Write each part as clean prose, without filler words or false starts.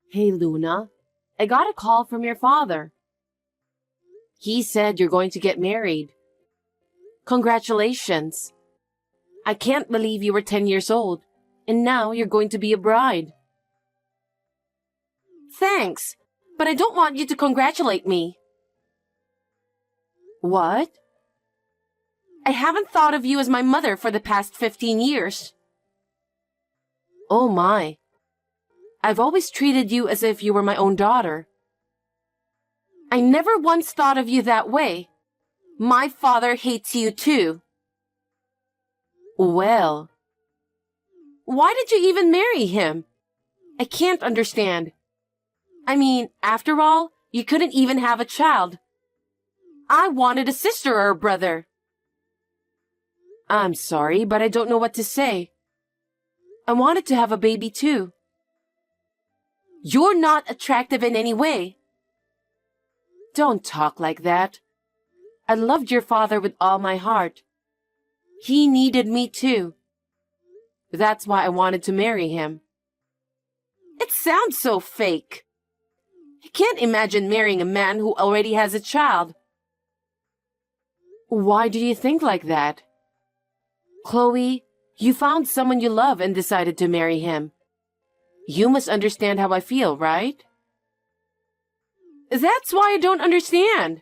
Hey, Luna. I got a call from your father. He said you're going to get married. Congratulations. I can't believe you were 10 years old, and now you're going to be a bride. Thanks, but I don't want you to congratulate me. What? I haven't thought of you as my mother for the past 15 years. Oh my. I've always treated you as if you were my own daughter. I never once thought of you that way. My father hates you too. Well, why did you even marry him? I can't understand. I mean, after all, you couldn't even have a child. I wanted a sister or a brother. I'm sorry, but I don't know what to say. I wanted to have a baby too. You're not attractive in any way. Don't talk like that. I loved your father with all my heart. He needed me too. That's why I wanted to marry him. It sounds so fake. I can't imagine marrying a man who already has a child. Why do you think like that? Chloe, you found someone you love and decided to marry him. You must understand how I feel, right? That's why I don't understand.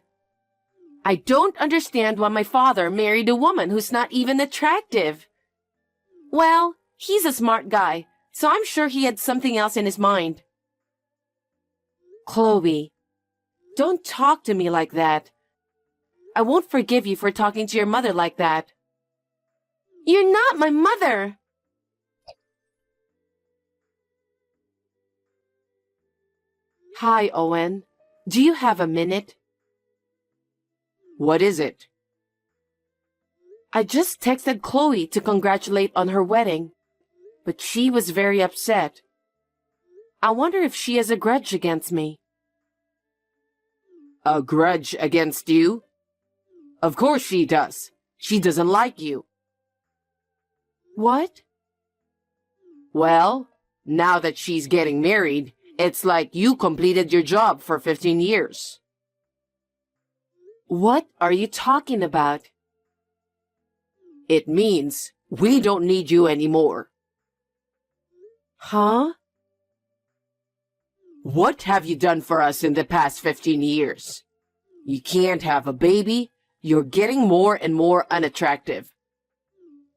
I don't understand why my father married a woman who's not even attractive. Well, he's a smart guy, so I'm sure he had something else in his mind. Chloe, don't talk to me like that. I won't forgive you for talking to your mother like that. You're not my mother! Hi, Owen. Do you have a minute? What is it? I just texted Chloe to congratulate on her wedding, but she was very upset. I wonder if she has a grudge against me. A grudge against you? Of course she does. She doesn't like you. What? Well, now that she's getting married, it's like you completed your job for 15 years. What are you talking about? It means we don't need you anymore. Huh? What have you done for us in the past 15 years? You can't have a baby. You're getting more and more unattractive.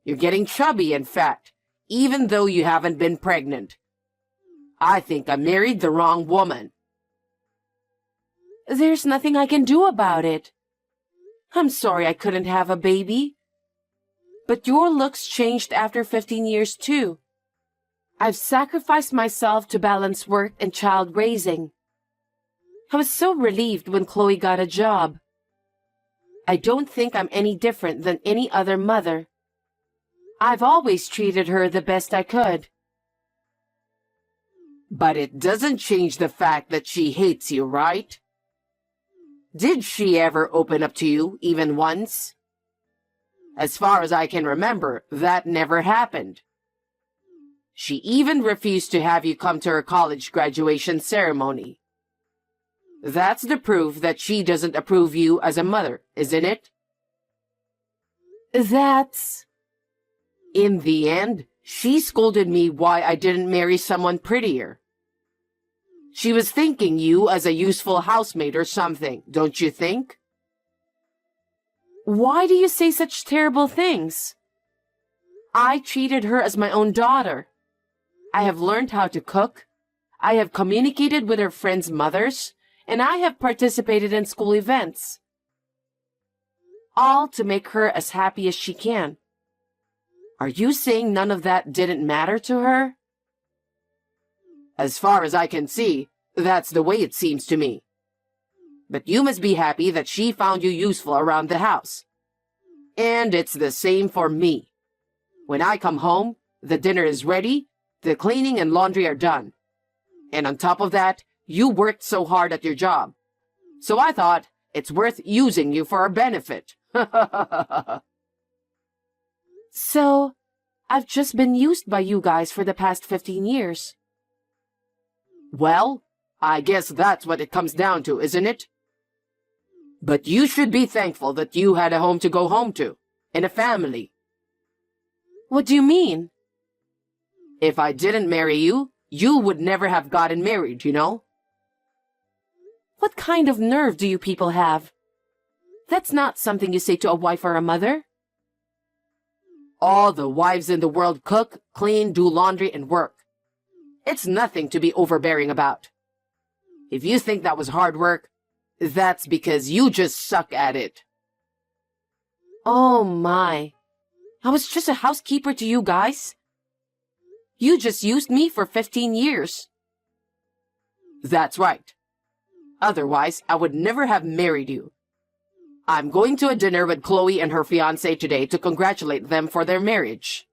You're getting chubby and fat, even though you haven't been pregnant. I think I married the wrong woman. There's nothing I can do about it. I'm sorry I couldn't have a baby. But your looks changed after 15 years too. I've sacrificed myself to balance work and child raising. I was so relieved when Chloe got a job. I don't think I'm any different than any other mother. I've always treated her the best I could. But it doesn't change the fact that she hates you, right? Did she ever open up to you, even once? As far as I can remember, that never happened. She even refused to have you come to her college graduation ceremony. That's the proof that she doesn't approve you as a mother, isn't it? That's... In the end, she scolded me why I didn't marry someone prettier. She was thinking you as a useful housemaid or something, don't you think? Why do you say such terrible things? I treated her as my own daughter. I have learned how to cook. I have communicated with her friends' mothers, and I have participated in school events. All to make her as happy as she can. Are you saying none of that didn't matter to her? As far as I can see, that's the way it seems to me. But you must be happy that she found you useful around the house. And it's the same for me. When I come home, the dinner is ready, the cleaning and laundry are done. And on top of that, you worked so hard at your job. So I thought it's worth using you for our benefit. So, I've just been used by you guys for the past 15 years. Well, I guess that's what it comes down to, isn't it? But you should be thankful that you had a home to go home to, and a family. What do you mean? If I didn't marry you, you would never have gotten married, you know? What kind of nerve do you people have? That's not something you say to a wife or a mother. All the wives in the world cook, clean, do laundry, and work. It's nothing to be overbearing about. If you think that was hard work, that's because you just suck at it. Oh my. I was just a housekeeper to you guys. You just used me for 15 years. That's right. Otherwise, I would never have married you. I'm going to a dinner with Chloe and her fiancé today to congratulate them for their marriage.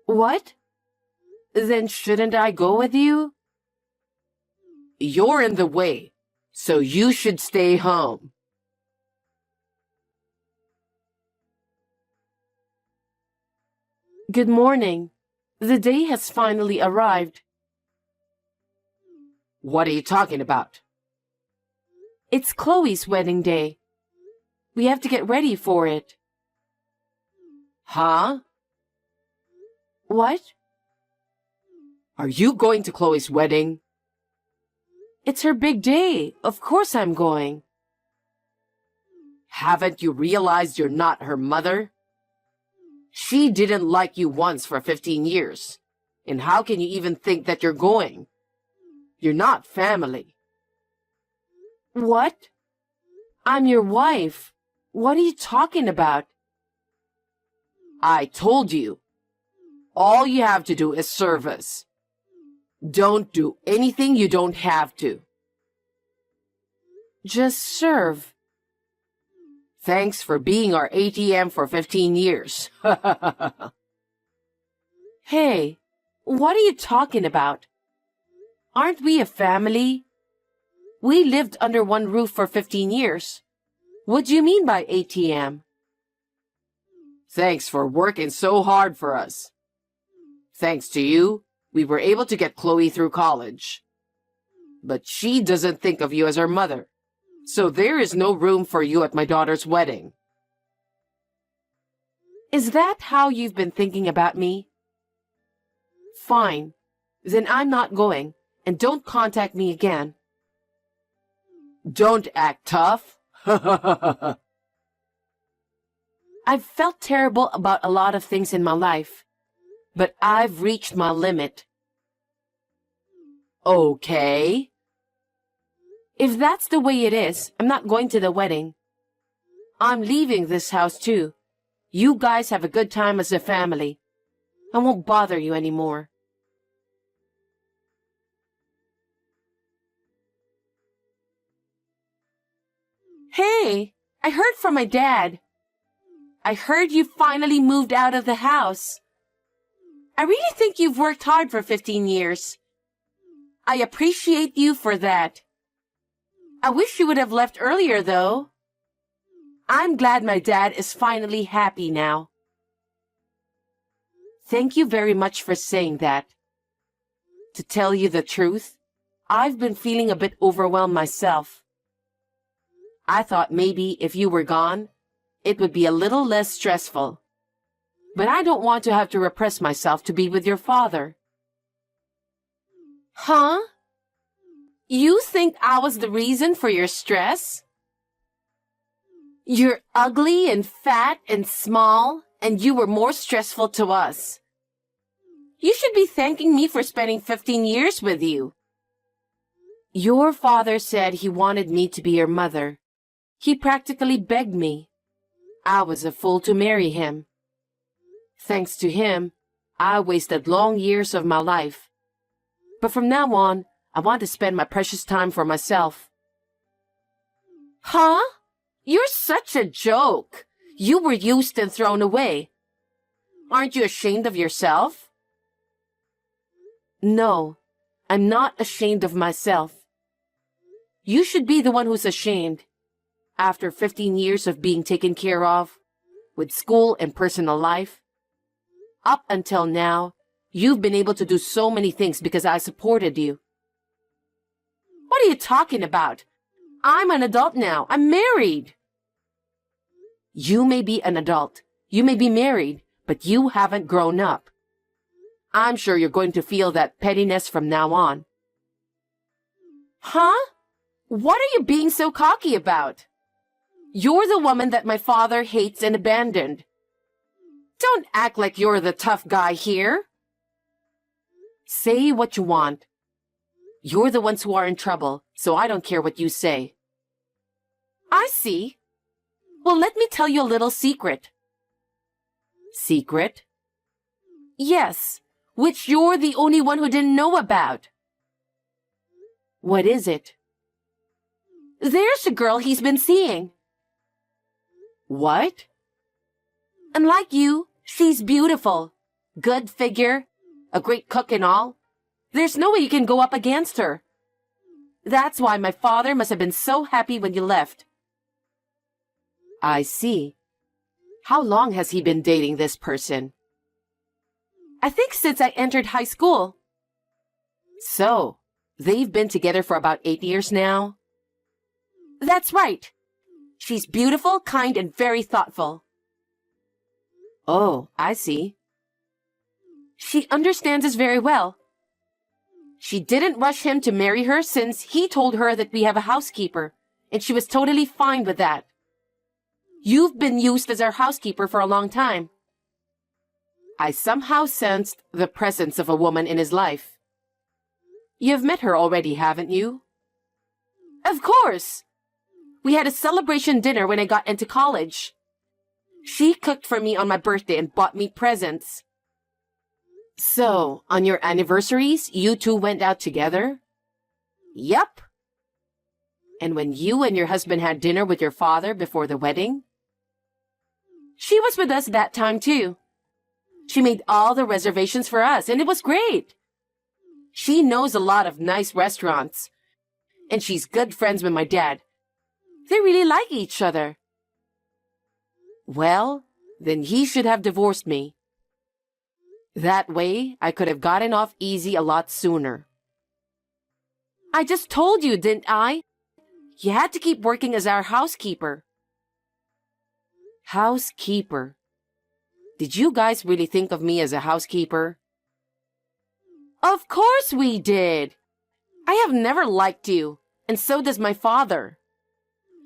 What? Then shouldn't I go with you? You're in the way, so you should stay home. Good morning. The day has finally arrived. What are you talking about? It's Chloe's wedding day. We have to get ready for it. Huh? What? Are you going to Chloe's wedding? It's her big day. Of course I'm going. Haven't you realized you're not her mother? She didn't like you once for 15 years. And how can you even think that you're going? You're not family. What? I'm your wife. What are you talking about? I told you. All you have to do is serve us. Don't do anything you don't have to. Just serve. Thanks for being our ATM for 15 years. Hey, what are you talking about? Aren't we a family? We lived under one roof for 15 years. What do you mean by ATM? Thanks for working so hard for us. Thanks to you, we were able to get Chloe through college. But she doesn't think of you as her mother, so there is no room for you at my daughter's wedding. Is that how you've been thinking about me? Fine. Then I'm not going, and don't contact me again. Don't act tough. I've felt terrible about a lot of things in my life, but I've reached my limit. Okay. If that's the way it is, I'm not going to the wedding. I'm leaving this house too. You guys have a good time as a family. I won't bother you anymore. Hey, I heard from my dad. I heard you finally moved out of the house. I really think you've worked hard for 15 years. I appreciate you for that. I wish you would have left earlier, though. I'm glad my dad is finally happy now. Thank you very much for saying that. To tell you the truth, I've been feeling a bit overwhelmed myself. I thought maybe if you were gone, it would be a little less stressful. But I don't want to have to repress myself to be with your father. Huh? You think I was the reason for your stress? You're ugly and fat and small, and you were more stressful to us. You should be thanking me for spending 15 years with you. Your father said he wanted me to be your mother. He practically begged me. I was a fool to marry him. Thanks to him, I wasted long years of my life. But from now on, I want to spend my precious time for myself. Huh? You're such a joke. You were used and thrown away. Aren't you ashamed of yourself? No, I'm not ashamed of myself. You should be the one who's ashamed. After 15 years of being taken care of, with school and personal life, up until now, you've been able to do so many things because I supported you. What are you talking about? I'm an adult now. I'm married. You may be an adult. You may be married, but you haven't grown up. I'm sure you're going to feel that pettiness from now on. Huh? What are you being so cocky about? You're the woman that my father hates and abandoned. Don't act like you're the tough guy here. Say what you want. You're the ones who are in trouble, so I don't care what you say. I see. Well, let me tell you a little secret. Secret? Yes, which you're the only one who didn't know about. What is it? There's a girl he's been seeing. What? Unlike you, she's beautiful, good figure, a great cook and all. There's no way you can go up against her. That's why my father must have been so happy when you left. I see. How long has he been dating this person? I think since I entered high school. So, they've been together for about 8 years now? That's right. She's beautiful, kind, and very thoughtful. Oh, I see. She understands us very well. She didn't rush him to marry her since he told her that we have a housekeeper, and she was totally fine with that. You've been used as our housekeeper for a long time. I somehow sensed the presence of a woman in his life. You've met her already, haven't you? Of course! We had a celebration dinner when I got into college. She cooked for me on my birthday and bought me presents. So, on your anniversaries, you two went out together? Yep. And when you and your husband had dinner with your father before the wedding? She was with us that time too. She made all the reservations for us, and it was great. She knows a lot of nice restaurants, and she's good friends with my dad. They really like each other. Well, then he should have divorced me. That way, I could have gotten off easy a lot sooner. I just told you, didn't I? You had to keep working as our housekeeper. Housekeeper. Did you guys really think of me as a housekeeper? Of course we did. I have never liked you, and so does my father.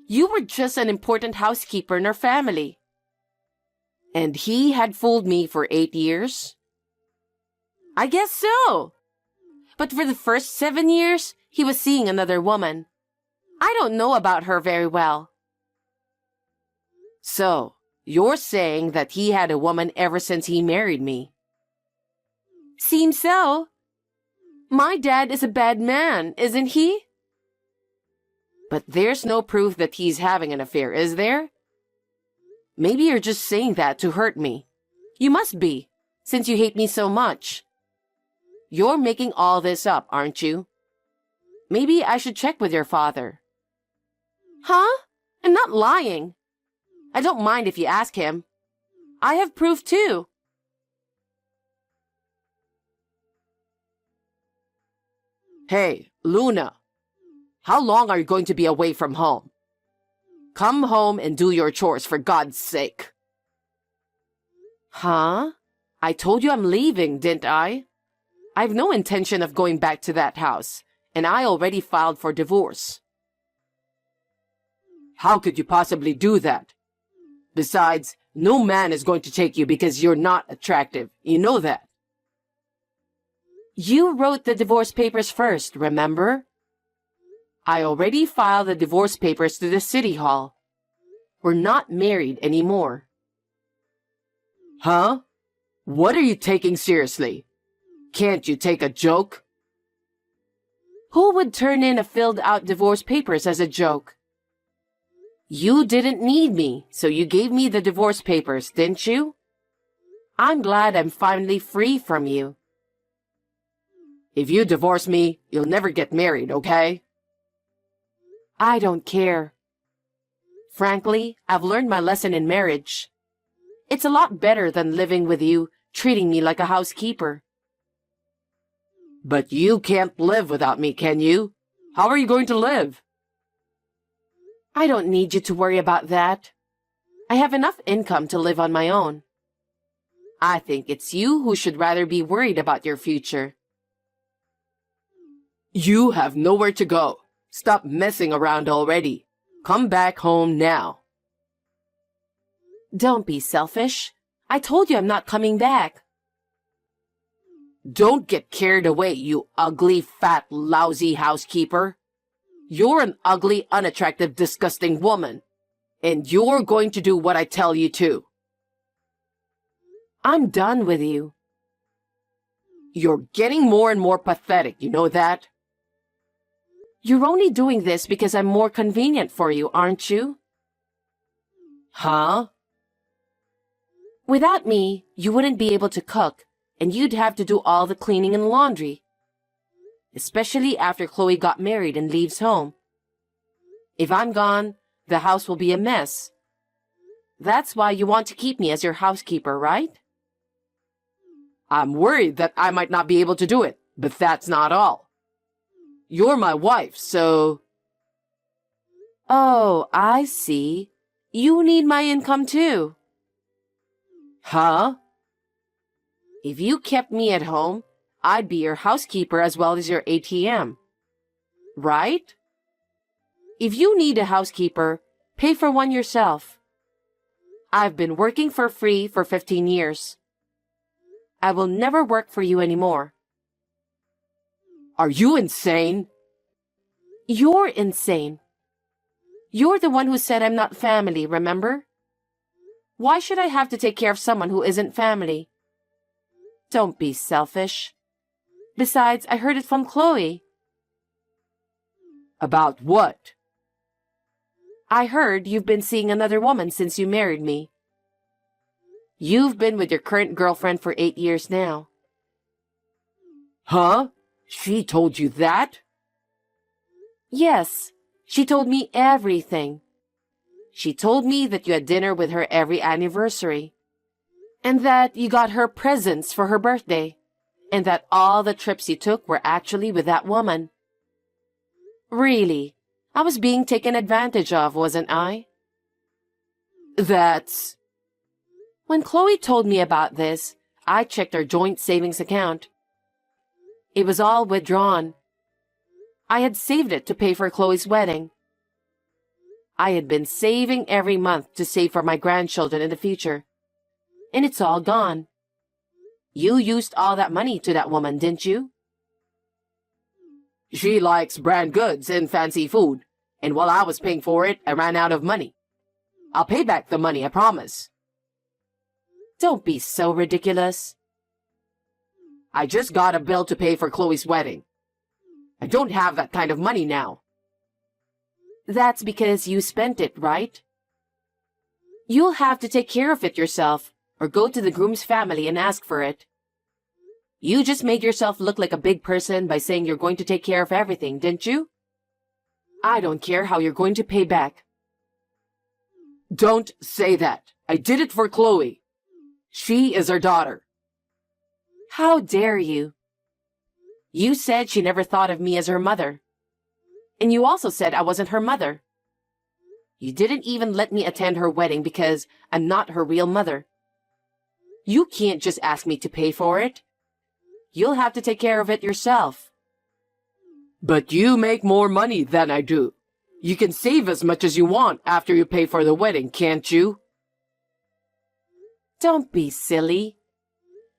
You were just an important housekeeper in our family. And he had fooled me for 8 years? I guess so. But for the first 7 years, he was seeing another woman. I don't know about her very well. So, you're saying that he had a woman ever since he married me? Seems so. My dad is a bad man, isn't he? But there's no proof that he's having an affair, is there? Maybe you're just saying that to hurt me. You must be, since you hate me so much. You're making all this up, aren't you? Maybe I should check with your father. Huh? I'm not lying. I don't mind if you ask him. I have proof too. Hey, Luna. How long are you going to be away from home? Come home and do your chores, for God's sake. Huh? I told you I'm leaving, didn't I? I've no intention of going back to that house, and I already filed for divorce. How could you possibly do that? Besides, no man is going to take you because you're not attractive. You know that. You wrote the divorce papers first, remember? I already filed the divorce papers to the city hall. We're not married anymore. Huh? What are you taking seriously? Can't you take a joke? Who would turn in a filled-out divorce papers as a joke? You didn't need me, so you gave me the divorce papers, didn't you? I'm glad I'm finally free from you. If you divorce me, you'll never get married, okay? I don't care. Frankly, I've learned my lesson in marriage. It's a lot better than living with you, treating me like a housekeeper. But you can't live without me, can you? How are you going to live? I don't need you to worry about that. I have enough income to live on my own. I think it's you who should rather be worried about your future. You have nowhere to go. Stop messing around already. Come back home now. Don't be selfish. I told you I'm not coming back. Don't get carried away, you ugly, fat, lousy housekeeper. You're an ugly, unattractive, disgusting woman. And you're going to do what I tell you to. I'm done with you. You're getting more and more pathetic, you know that? You're only doing this because I'm more convenient for you, aren't you? Huh? Without me, you wouldn't be able to cook, and you'd have to do all the cleaning and laundry. Especially after Chloe got married and leaves home. If I'm gone, the house will be a mess. That's why you want to keep me as your housekeeper, right? I'm worried that I might not be able to do it, but that's not all. You're my wife, so... Oh, I see. You need my income too. Huh? If you kept me at home, I'd be your housekeeper as well as your ATM. Right? If you need a housekeeper, pay for one yourself. I've been working for free for 15 years. I will never work for you anymore. Are you insane? You're insane. You're the one who said I'm not family, remember? Why should I have to take care of someone who isn't family? Don't be selfish. Besides, I heard it from Chloe. About what? I heard you've been seeing another woman since you married me. You've been with your current girlfriend for 8 years now. Huh? She told you that? Yes, she told me everything. She told me that you had dinner with her every anniversary, and that you got her presents for her birthday, and that all the trips you took were actually with that woman. Really, I was being taken advantage of, wasn't I? That's... When Chloe told me about this, I checked our joint savings account. It was all withdrawn. I had saved it to pay for Chloe's wedding. I had been saving every month to save for my grandchildren in the future. And it's all gone. You used all that money to that woman, didn't you? She likes brand goods and fancy food, and while I was paying for it, I ran out of money. I'll pay back the money, I promise. Don't be so ridiculous. I just got a bill to pay for Chloe's wedding. I don't have that kind of money now. That's because you spent it, right? You'll have to take care of it yourself, or go to the groom's family and ask for it. You just made yourself look like a big person by saying you're going to take care of everything, didn't you? I don't care how you're going to pay back. Don't say that. I did it for Chloe. She is our daughter. How dare you? You said she never thought of me as her mother. And you also said I wasn't her mother. You didn't even let me attend her wedding because I'm not her real mother. You can't just ask me to pay for it. You'll have to take care of it yourself. But you make more money than I do. You can save as much as you want after you pay for the wedding, can't you? Don't be silly.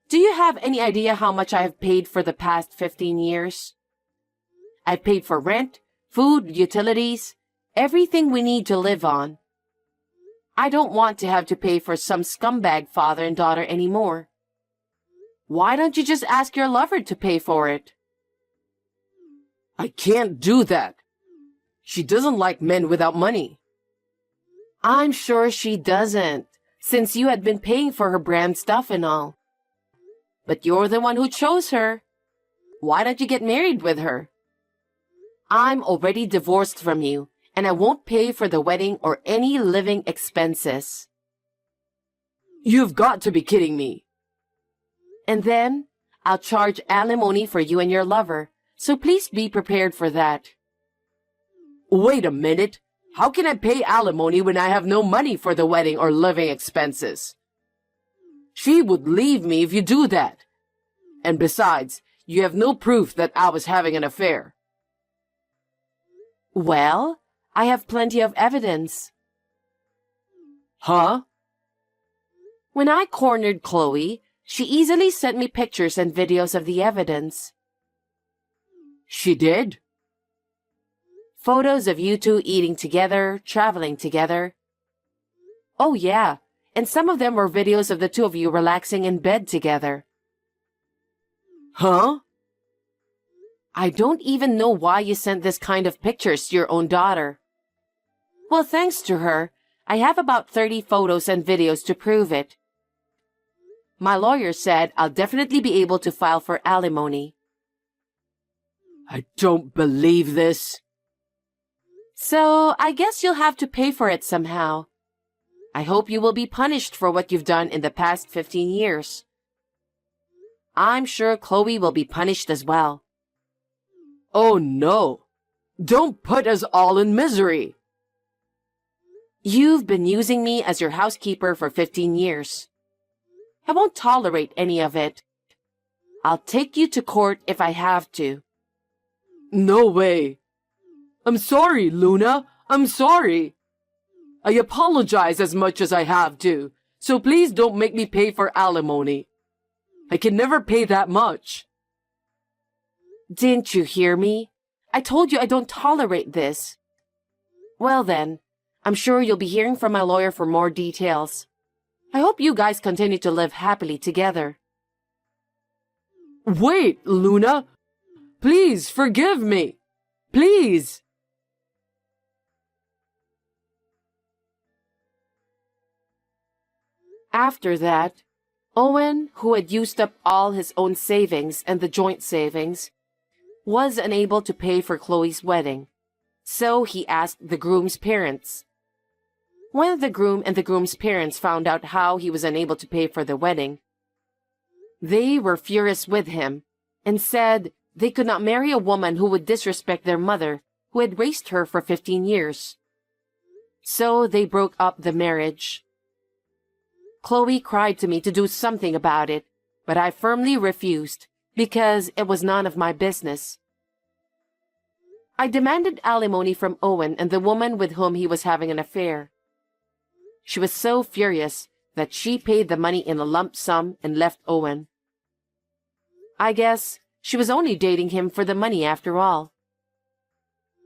Do you have any idea how much I have paid for the past 15 years? I've paid for rent, food, utilities, everything we need to live on. I don't want to have to pay for some scumbag father and daughter anymore. Why don't you just ask your lover to pay for it? I can't do that. She doesn't like men without money. I'm sure she doesn't, since you had been paying for her brand stuff and all. But you're the one who chose her. Why don't you get married with her? I'm already divorced from you, and I won't pay for the wedding or any living expenses. You've got to be kidding me. And then, I'll charge alimony for you and your lover, so please be prepared for that. Wait a minute. How can I pay alimony when I have no money for the wedding or living expenses? She would leave me if you do that. And besides, you have no proof that I was having an affair. Well, I have plenty of evidence. Huh? When I cornered Chloe, she easily sent me pictures and videos of the evidence. She did? Photos of you two eating together, traveling together. Oh yeah, and some of them were videos of the two of you relaxing in bed together. Huh? I don't even know why you sent this kind of pictures to your own daughter. Well, thanks to her, I have about 30 photos and videos to prove it. My lawyer said I'll definitely be able to file for alimony. I don't believe this. So, I guess you'll have to pay for it somehow. I hope you will be punished for what you've done in the past 15 years. I'm sure Chloe will be punished as well. Oh no! Don't put us all in misery! You've been using me as your housekeeper for 15 years. I won't tolerate any of it. I'll take you to court if I have to. No way! I'm sorry, Luna. I'm sorry. I apologize as much as I have to, so please don't make me pay for alimony. I can never pay that much. Didn't you hear me? I told you I don't tolerate this. Well then, I'm sure you'll be hearing from my lawyer for more details. I hope you guys continue to live happily together. Wait, Luna. Please forgive me. Please. After that, Owen, who had used up all his own savings and the joint savings, was unable to pay for Chloe's wedding, so he asked the groom's parents. When the groom and the groom's parents found out how he was unable to pay for the wedding, they were furious with him and said they could not marry a woman who would disrespect their mother, who had raised her for 15 years. So they broke up the marriage. Chloe cried to me to do something about it, but I firmly refused because it was none of my business. I demanded alimony from Owen and the woman with whom he was having an affair. She was so furious that she paid the money in a lump sum and left Owen. I guess she was only dating him for the money after all.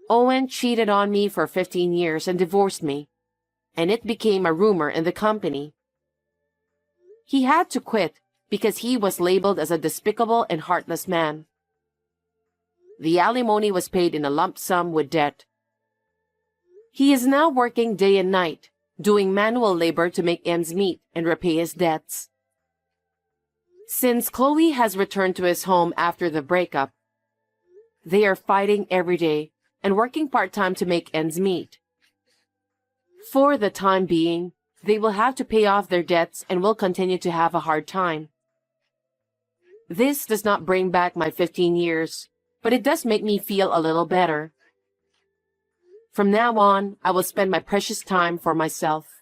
Owen cheated on me for 15 years and divorced me, and it became a rumor in the company. He had to quit because he was labeled as a despicable and heartless man. The alimony was paid in a lump sum with debt. He is now working day and night, doing manual labor to make ends meet and repay his debts. Since Chloe has returned to his home after the breakup, they are fighting every day and working part-time to make ends meet. For the time being, they will have to pay off their debts and will continue to have a hard time. This does not bring back my 15 years, but it does make me feel a little better. From now on, I will spend my precious time for myself.